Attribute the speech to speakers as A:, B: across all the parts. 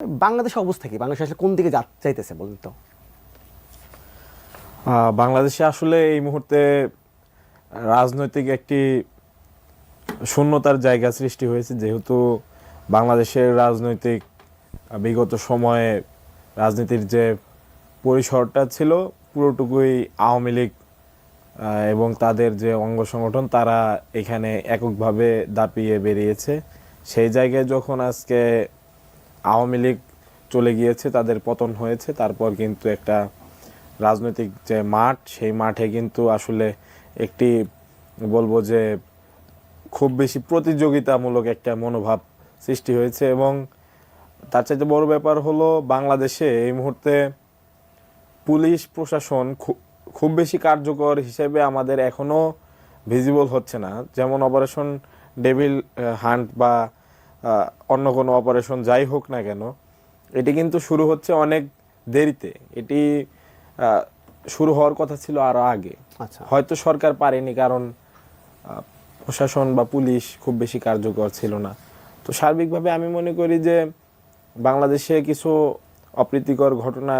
A: বাংলাদেশের অবস্থা কি? বাংলাদেশ আসলে কোন দিকে চাইতেছে বলুন তো?
B: বাংলাদেশে আসলে এই মুহূর্তে রাজনৈতিক একটি শূন্যতার জায়গা সৃষ্টি হয়েছে, যেহেতু বাংলাদেশের রাজনৈতিক বিগত সময়ে রাজনীতির যে পরিসরটা ছিল পুরোটুকুই আওয়ামী লীগ এবং তাদের যে অঙ্গ সংগঠন তারা এখানে এককভাবে দাপিয়ে বেরিয়েছে। সেই জায়গায় যখন আজকে আওয়ামী লীগ চলে গিয়েছে, তাদের পতন হয়েছে, তারপর কিন্তু একটা রাজনৈতিক যে মাঠ, সেই মাঠে কিন্তু আসলে একটি বলবো যে খুব বেশি প্রতিযোগিতামূলক একটা মনোভাব সৃষ্টি হয়েছে। এবং তার চাইতে বড় ব্যাপার হলো বাংলাদেশে এই মুহূর্তে পুলিশ প্রশাসন খুব বেশি কার্যকর হিসেবে আমাদের এখনো ভিজিবল হচ্ছে না। যেমন অপারেশন ডেভিল হান্ট বা অন্য কোনো অপারেশন যাই হোক না কেন, এটি কিন্তু শুরু হচ্ছে অনেক দেরিতে। এটি শুরু হওয়ার কথা ছিল আরো আগে।
A: আচ্ছা,
B: হয়তো সরকার পারেনি, কারণ প্রশাসন বা পুলিশ খুব বেশি কার্যকর ছিল না। তো সার্বিকভাবে আমি মনে করি যে বাংলাদেশে কিছু অপ্রীতিকর ঘটনা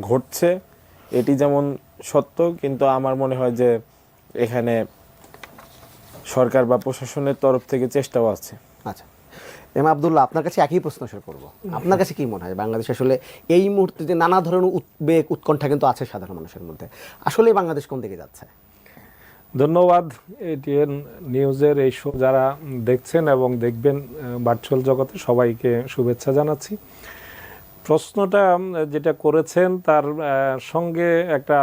B: ঘটছে, এটি যেমন সত্য, কিন্তু আমার মনে হয় যে এখানে সরকার বা প্রশাসনের তরফ থেকে চেষ্টাও আছে।
A: আচ্ছা। আব্দুল্লাহ, আপনার কাছে একই প্রশ্ন শেয়ার করবো। আপনার কাছে কি মনে হয় বাংলাদেশ আসলে এই মুহূর্তে যে নানা ধরনের উদ্বেগ উৎকণ্ঠা কিন্তু আছে সাধারণ মানুষের মধ্যে, আসলে বাংলাদেশ কোন দিকে যাচ্ছে?
C: ধন্যবাদ এটিএন নিউজের এই শো যারা দেখছেন এবং দেখবেন ভার্চুয়াল জগতে, সবাইকে শুভেচ্ছা জানাচ্ছি। প্রশ্নটা যেটা করেছেন তার সঙ্গে একটা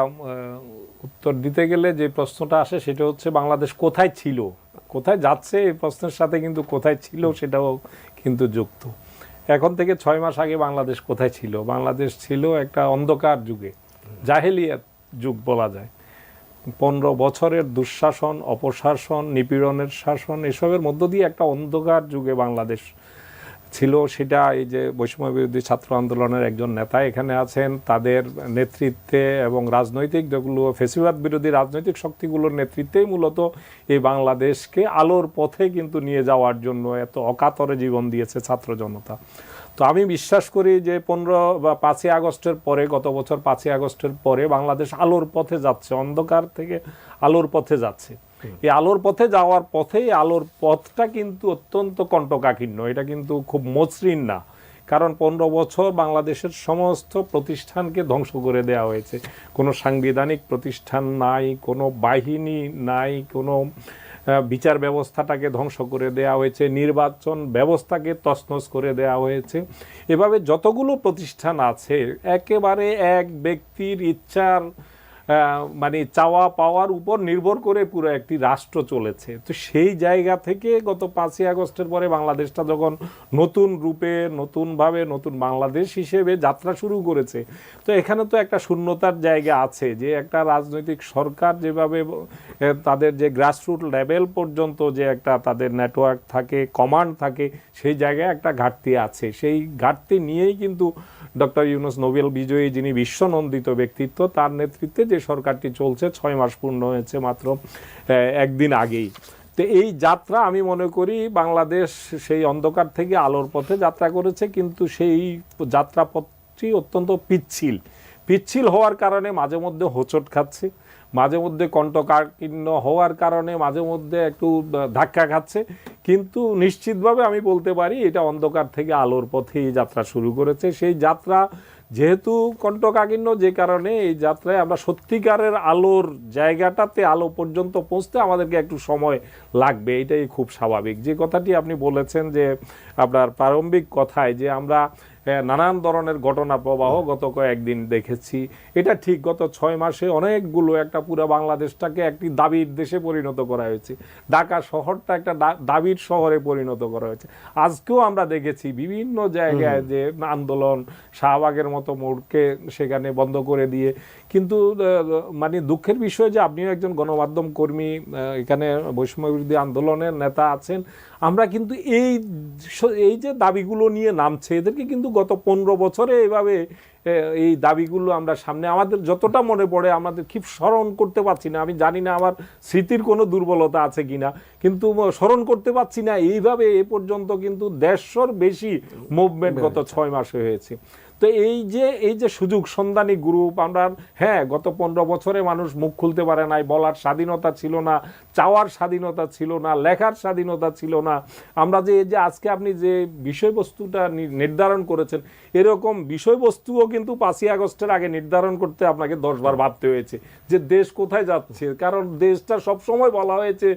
C: উত্তর দিতে গেলে যে প্রশ্নটা আসে সেটা হচ্ছে বাংলাদেশ কোথায় ছিল, কোথায় যাচ্ছে, এই প্রশ্নের সাথে কিন্তু কোথায় ছিল সেটাও কিন্তু যুক্ত। এখন থেকে 6 মাস আগে বাংলাদেশ কোথায় ছিল? বাংলাদেশ ছিল একটা অন্ধকার যুগে, জাহেলিয়াত যুগ বলা যায়। 15 বছরের দুঃশাসন, অপশাসন, নিপীড়নের শাসন, এসবের মধ্য দিয়ে একটা অন্ধকার যুগে বাংলাদেশ ছিল। সেটা এই যে বৈষম্য বিরোধী ছাত্র আন্দোলনের একজন নেতা এখানে আছেন, তাদের নেতৃত্বে এবং রাজনৈতিক যেগুলো ফ্যাসিবাদ বিরোধী রাজনৈতিক শক্তিগুলোর নেতৃত্বেই মূলত এই বাংলাদেশকে আলোর পথে কিন্তু নিয়ে যাওয়ার জন্য এত অকাতরে জীবন দিয়েছে ছাত্র জনতা। তো আমি বিশ্বাস করি যে 15 বা 5ই আগস্টের পরে, গত বছর 5ই আগস্টের পরে বাংলাদেশ আলোর পথে যাচ্ছে, অন্ধকার থেকে আলোর পথে যাচ্ছে। এই আলোর পথে যাওয়ার পথে, আলোর পথটা কিন্তু অত্যন্ত কণ্টকাকীর্ণ, এটা কিন্তু খুব মসৃণ না। কারণ 15 বছর বাংলাদেশের সমস্ত প্রতিষ্ঠানকে ধ্বংস করে দেওয়া হয়েছে। কোনো সাংবিধানিক প্রতিষ্ঠান নাই, কোনো বাহিনী নাই, কোনো বিচার ব্যবস্থাটাকে ধ্বংস করে দেওয়া হয়েছে, নির্বাচন ব্যবস্থাকে তছনছ করে দেওয়া হয়েছে। এভাবে যতগুলো প্রতিষ্ঠান আছে একেবারে এক ব্যক্তির ইচ্ছার মানে চাওয়া পাওয়ার উপর নির্ভর করে পুরো একটি রাষ্ট্র চলেছে। তো সেই জায়গা থেকে গত 5ই আগস্টের পরে বাংলাদেশটা যখন নতুন রূপে, নতুনভাবে, নতুন বাংলাদেশ হিসেবে যাত্রা শুরু করেছে, তো এখানে তো একটা শূন্যতার জায়গা আছে যে একটা রাজনৈতিক সরকার যেভাবে তাদের যে গ্রাসরুট লেভেল পর্যন্ত যে একটা তাদের নেটওয়ার্ক থাকে, কমান্ড থাকে, সেই জায়গায় একটা ঘাটতি আছে। সেই ঘাটতি নিয়েই কিন্তু ডক্টর ইউনূস নোবেল বিজয়ী, যিনি বিশ্বনন্দিত ব্যক্তিত্ব, তার নেতৃত্বে যে সরকারটি চলছে, 6 মাস পূর্ণ হয়েছে মাত্র একদিন আগেই। তো এই যাত্রা আমি মনে করি বাংলাদেশ সেই অন্ধকার থেকে আলোর পথে যাত্রা করেছে, কিন্তু সেই যাত্রাপথটি অত্যন্ত পিচ্ছিল হওয়ার কারণে মাঝে মধ্যে হোঁচট খাচ্ছে, মাঝে মধ্যে কণ্টকাকীর্ণ হওয়ার কারণে মাঝে মধ্যে একটু ধাক্কা খাচ্ছে। কিন্তু নিশ্চিতভাবে আমি বলতে পারি এটা অন্ধকার থেকে আলোর পথেই যাত্রা শুরু করেছে। সেই যাত্রা যেহেতু কণ্টকাকীর্ণ, যে কারণে এই যাত্রায় আমরা সত্যিকারের আলোর জায়গাটাতে, আলো পর্যন্ত পৌঁছতে আমাদেরকে একটু সময় লাগবে, এটাই খুব স্বাভাবিক। যে কথাটি আপনি বলেছেন যে আপনার প্রারম্ভিক কথায় যে আমরা নানান ধরনের ঘটনা প্রবাহ গত কয়েকদিন দেখেছি, এটা ঠিক। গত 6 মাসে অনেকগুলো, একটা পুরো বাংলাদেশটাকে একটি দাবির দেশে পরিণত করা হয়েছে, ঢাকা শহরটা একটা দাবির শহরে পরিণত করা হয়েছে। আজকেও আমরা দেখেছি বিভিন্ন জায়গায় যে আন্দোলন, শাহবাগের মতো মোড়কে সেখানে বন্ধ করে দিয়ে। কিন্তু মানে দুঃখের বিষয় যে আপনিও একজন গণমাধ্যম কর্মী, এখানে বৈষম্য বিরোধী আন্দোলনের নেতা আছেন, আমরা কিন্তু এই যে দাবিগুলো নিয়ে নামছে, এদেরকে কিন্তু গত 15 বছরে এভাবে এই দাবিগুলো আমরা সামনে আমাদের যতটা মনে পড়ে আমাদের কি স্মরণ করতে পারছি না, আমি জানি না আমার স্মৃতির কোনো দুর্বলতা আছে কিনা, কিন্তু স্মরণ করতে পারছি না এইভাবে এ পর্যন্ত কিন্তু 150-র বেশি মুভমেন্ট গত 6 মাসে হয়েছে। তো এই যে সুযোগ সন্ধানী গ্রুপ আমরা, হ্যাঁ গত 15 বছরে মানুষ মুখ খুলতে পারে নাই, বলার স্বাধীনতা ছিল না, চাওয়ার স্বাধীনতা ছিল না, লেখার স্বাধীনতা ছিল না। আমরা যে আজকে আপনি যে বিষয়বস্তুটা নির্ধারণ করেছেন, এরকম বিষয়বস্তুও কিন্তু 5ই আগস্টের আগে নির্ধারণ করতে আপনাকে 10 বার ভাবতে হয়েছে যে দেশ কোথায় যাচ্ছে। কারণ দেশটা সবসময় বলা হয়েছে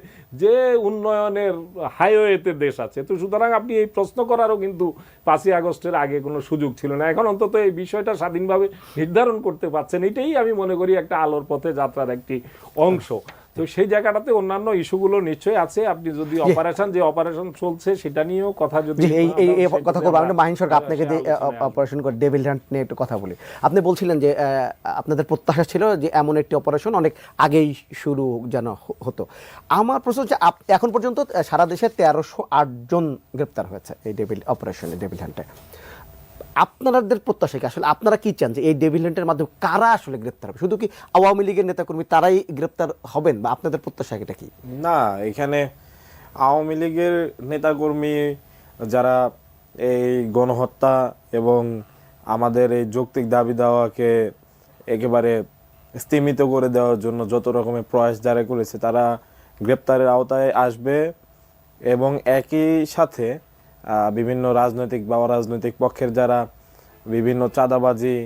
C: যে উন্নয়নের হাইওয়েতে দেশ আছে। তো সুতরাং আপনি এই প্রশ্ন করারও কিন্তু 5ই আগস্টের আগে কোনো সুযোগ ছিল না। এখন অন্তত এই বিষয়টা স্বাধীনভাবে নির্ধারণ করতে পারছেন, এটাই আমি মনে করি একটা আলোর পথে যাত্রার একটি অংশ। তো সেই জায়গাটাতে অন্যান্য ইস্যুগুলো নিশ্চয়ই আছে। আপনি যদি অপারেশন চলছে সেটা নিয়েও কথা যদি
A: এই কথা বলবো, আমি মাহিন সরকার আপনাকে অপারেশন করে ডেভিল হান্ট নিয়ে একটু কথা বলি। আপনি বলছিলেন যে আপনাদের প্রত্যাশা ছিল যে এমন একটি অপারেশন অনেক আগেই শুরু যেন হতো। আমার প্রশ্ন হচ্ছে এখন পর্যন্ত সারা দেশে 1308 জন গ্রেপ্তার হয়েছে এই অপারেশনে ডেভিল হান্টে। আপনাদের প্রত্যাশা কি, আসলে আপনারা কি চান যে এই ডেভিল হান্টের মাধ্যমে কারা আসলে গ্রেপ্তার হবে? শুধু কি আওয়ামী লীগের নেতাকর্মী তারাই গ্রেপ্তার হবেন, বা আপনাদের প্রত্যাশা এটা কি?
B: না, এখানে আওয়ামী লীগের নেতাকর্মী যারা এই গণহত্যা এবং আমাদের এই যৌক্তিক দাবি দেওয়াকে একেবারে স্তীমিত করে দেওয়ার জন্য যত রকমের প্রয়াস যারা করেছে তারা গ্রেপ্তারের আওতায় আসবে। এবং একই সাথে বিভিন্ন রাজনৈতিক বা অরাজনৈতিক পক্ষের যারা বিভিন্ন চাঁদাবাজি,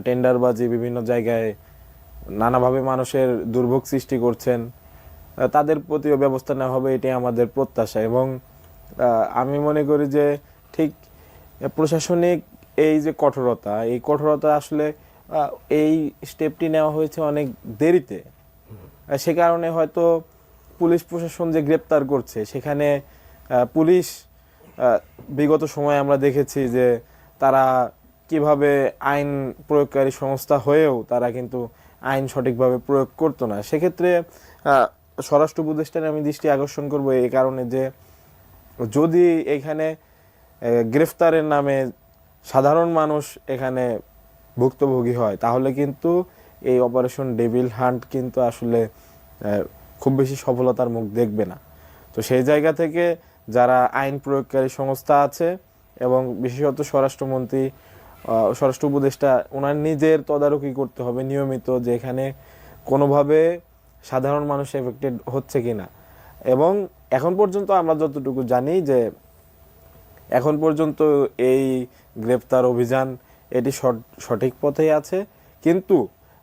B: টেন্ডারবাজি, বিভিন্ন জায়গায় নানাভাবে মানুষের দুর্ভোগ সৃষ্টি করছেন, তাদের প্রতিও ব্যবস্থা নেওয়া হবে, এটাই আমাদের প্রত্যাশা। এবং আমি মনে করি যে ঠিক প্রশাসনিক এই যে কঠোরতা, এই কঠোরতা আসলে এই স্টেপটি নেওয়া হয়েছে অনেক দেরিতে। সে কারণে হয়তো পুলিশ প্রশাসন যে গ্রেপ্তার করছে, সেখানে পুলিশ বিগত সময়ে আমরা দেখেছি যে তারা কিভাবে আইন প্রয়োগকারী সংস্থা হয়েও তারা কিন্তু আইন সঠিকভাবে প্রয়োগ করতো না। সেক্ষেত্রে স্বরাষ্ট্র উপদেষ্টার আমি দৃষ্টি আকর্ষণ করব এই কারণে যে যদি এখানে গ্রেফতারের নামে সাধারণ মানুষ এখানে ভুক্তভোগী হয়, তাহলে কিন্তু এই অপারেশন ডেভিল হান্ট কিন্তু আসলে খুব বেশি সফলতার মুখ দেখবে না। তো সেই জায়গা থেকে যারা আইন প্রয়োগকারী সংস্থা আছে এবং বিশেষত স্বরাষ্ট্রমন্ত্রী, স্বরাষ্ট্র উপদেষ্টা, ওনার নিজের তদারকি করতে হবে নিয়মিত যে এখানে কোনোভাবে সাধারণ মানুষ এফেক্টেড হচ্ছে কিনা। এবং এখন পর্যন্ত আমরা যতটুকু জানি যে এখন পর্যন্ত এই গ্রেফতার অভিযান এটি সঠিক পথেই আছে, কিন্তু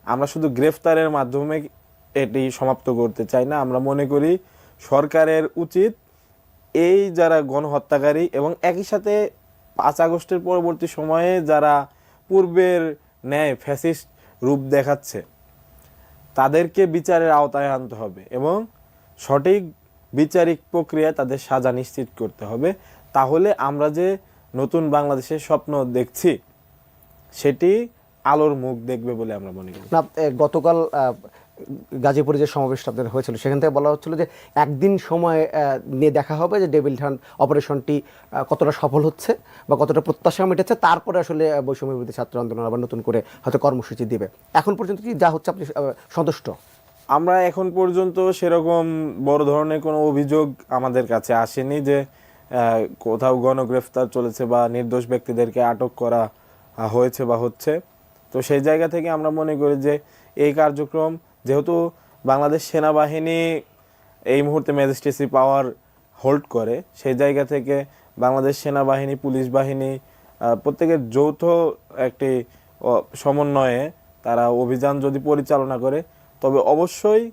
B: আমরা শুধু গ্রেফতারের মাধ্যমে এটি সমাপ্ত করতে চাই না। আমরা মনে করি সরকারের উচিত এই যারা গণহত্যাকারী এবং একই সাথে 5 আগস্টের পরবর্তী সময়ে যারা পূর্বের ন্যায় ফ্যাসিস্ট রূপ দেখাচ্ছে, তাদেরকে বিচারের আওতায় আনতে হবে এবং সঠিক বিচারিক প্রক্রিয়ায় তাদের সাজা নিশ্চিত করতে হবে। তাহলে আমরা যে নতুন বাংলাদেশের স্বপ্ন দেখছি সেটি আলোর মুখ দেখবে বলে আমরা মনে করি।
A: না, গতকাল গাজীপুরে যে সমাবেশটা আপনাদের হয়েছিল সেখান থেকে বলা হচ্ছিল যে একদিন সময় নিয়ে দেখা হবে যে ডেভিল হান্ট অপারেশনটি কতটা সফল হচ্ছে বা কতটা প্রত্যাশা মেটেছে, তারপরে আসলে বৈষম্য বিরোধী ছাত্র আন্দোলন আবার নতুন করে হয়তো কর্মসূচি দিবে। এখন পর্যন্ত কি যা হচ্ছে আপনি সন্তুষ্ট?
B: আমরা এখন পর্যন্ত সেরকম বড় ধরনের কোনো অভিযোগ আমাদের কাছে আসেনি যে কোথাও গণগ্রেফতার চলেছে বা নির্দোষ ব্যক্তিদেরকে আটক করা হয়েছে বা হচ্ছে। তো সেই জায়গা থেকে আমরা মনে করি যে এই কার্যক্রম, যেহেতু বাংলাদেশ সেনাবাহিনী এই মুহূর্তে ম্যাজিস্ট্রেসি পাওয়ার হোল্ড করে, সেই জায়গা থেকে বাংলাদেশ সেনাবাহিনী, পুলিশ বাহিনী প্রত্যেকের যৌথ একটি সমন্বয়ে তারা অভিযান যদি পরিচালনা করে, তবে অবশ্যই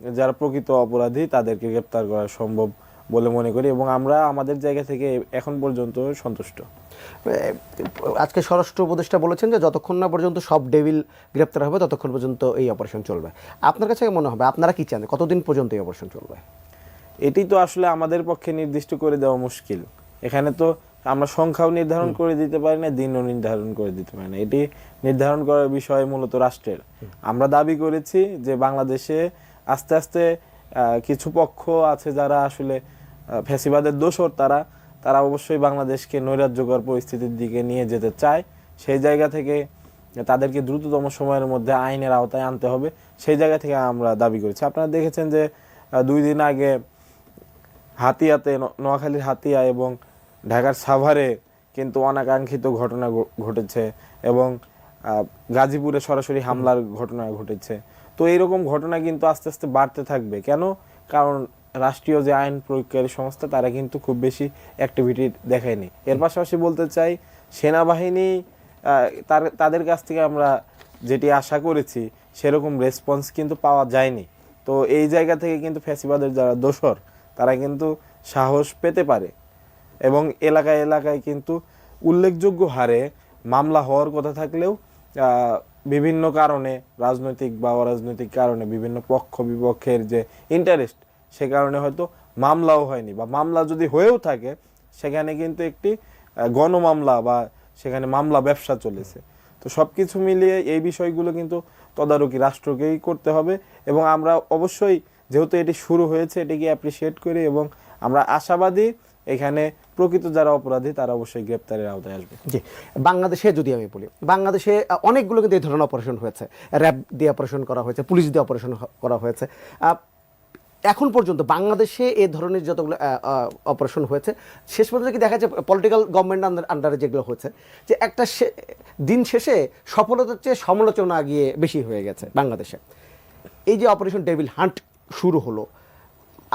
B: যারা প্রকৃত অপরাধী তাদেরকে গ্রেপ্তার করা সম্ভব বলে মনে করি এবং আমরা আমাদের জায়গা থেকে এখন পর্যন্ত সন্তুষ্ট।
A: আজকে স্বরাষ্ট্র উপদেষ্টা বলেছেন যে যতক্ষণ না পর্যন্ত সব ডেভিল গ্রেপ্তার হবে ততক্ষণ পর্যন্ত এই অপারেশন চলবে। আপনার কাছে মনে হবে, আপনারা কি চান, কতদিন পর্যন্ত এই অপারেশন চলবে?
B: এটি তো আসলে আমাদের পক্ষে নির্দিষ্ট করে দেওয়া মুশকিল। এখানে তো আমরা সংখ্যাও নির্ধারণ করে দিতে পারি না, দিনও নির্ধারণ করে দিতে পারি না। এটি নির্ধারণ করার বিষয় মূলত রাষ্ট্রের। আমরা দাবি করেছি যে বাংলাদেশে আস্তে আস্তে কিছু পক্ষ আছে যারা আসলে ফ্যাসিবাদের দোসর, তারা অবশ্যই বাংলাদেশকে নৈরাজ্যকর পরিস্থিতির দিকে নিয়ে যেতে চায়। সেই জায়গা থেকে তাদেরকে দ্রুততম সময়ের মধ্যে আইনের আওতায় আনতে হবে, সেই জায়গা থেকে আমরা দাবি করেছি। আপনারা দেখেছেন যে 2 দিন আগে হাতিয়াতে, নোয়াখালীর হাতিয়া এবং ঢাকার সাভারে কিন্তু অনাকাঙ্ক্ষিত ঘটনা ঘটেছে এবং গাজীপুরে সরাসরি হামলার ঘটনা ঘটেছে। তো এইরকম ঘটনা কিন্তু আস্তে আস্তে বাড়তে থাকবে। কেন? কারণ রাষ্ট্রীয় যে আইন প্রয়োগকারী সংস্থা তারা কিন্তু খুব বেশি অ্যাক্টিভিটি দেখায়নি। এর পাশাপাশি বলতে চাই, সেনাবাহিনী তাদের কাছ থেকে আমরা যেটি আশা করেছি সেরকম রেসপন্স কিন্তু পাওয়া যায়নি। তো এই জায়গা থেকে কিন্তু ফ্যাসিবাদের যারা দোসর তারা কিন্তু সাহস পেতে পারে এবং এলাকায় এলাকায় কিন্তু উল্লেখযোগ্য হারে মামলা হওয়ার কথা থাকলেও বিভিন্ন কারণে, রাজনৈতিক বা অরাজনৈতিক কারণে, বিভিন্ন পক্ষ বিপক্ষের যে ইন্টারেস্ট, সে কারণে হয়তো মামলাও হয়নি, বা মামলা যদি হয়েও থাকে সেখানে কিন্তু একটি গণমামলা বা সেখানে মামলা ব্যবসা চলেছে। তো সবকিছু মিলিয়ে এই বিষয়গুলো কিন্তু তদারকি রাষ্ট্রকেই করতে হবে এবং আমরা অবশ্যই, যেহেতু এটি শুরু হয়েছে, এটিকে অ্যাপ্রিসিয়েট করি এবং আমরা আশাবাদী এখানে প্রকৃত যারা অপরাধী তারা অবশ্যই গ্রেপ্তারের আওতায় আসবে।
A: জি, বাংলাদেশে যদি আমি বলি, বাংলাদেশে অনেকগুলো কিন্তু এই ধরনের অপারেশন হয়েছে, র্যাব দিয়ে অপারেশন করা হয়েছে, পুলিশ দিয়ে অপারেশন করা হয়েছে। এখন পর্যন্ত বাংলাদেশে এই ধরনের যতগুলো অপারেশন হয়েছে, শেষ পর্যন্ত কি দেখা যায় পলিটিক্যাল গভর্নমেন্ট আন্ডারে যেগুলো হয়েছে, যে একটা দিন শেষে সফলতার চেয়ে সমালোচনা গিয়ে বেশি হয়ে গেছে বাংলাদেশে। এই যে অপারেশন ডেভিল হান্ট শুরু হলো,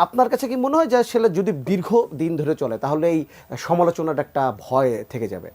A: আপনার কাছে কি মনে হয় যে সেটা যদি দীর্ঘ দিন ধরে চলে তাহলে এই সমালোচনাটা একটা ভয় থেকে যাবে?